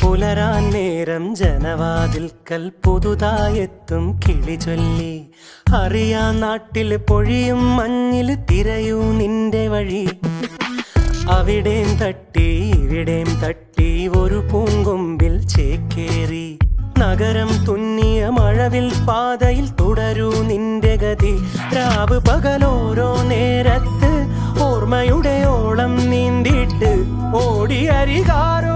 പുലരാൻ നേരം ജനവാതിൽക്കൽ പുതുതായെത്തും കിളി ചൊല്ലി. അറിയാൻ നാട്ടിൽ പൊഴിയും മഞ്ഞിൽ തിരയൂ നിന്റെ വഴി. അവിടേം തട്ടി ഇവിടേം തട്ടി ഒരു പൂങ്കൊമ്പിൽ ചേക്കേറി. നഗരം തുന്നിയ മഴവിൽ പാതയിൽ തുടരൂ നിന്റെ ഗതി. രാവ് പകലോരോ നേരത്ത് ഓർമ്മയുടെ ഓളം നീന്തിട്ട് ഓടിയരികാരോ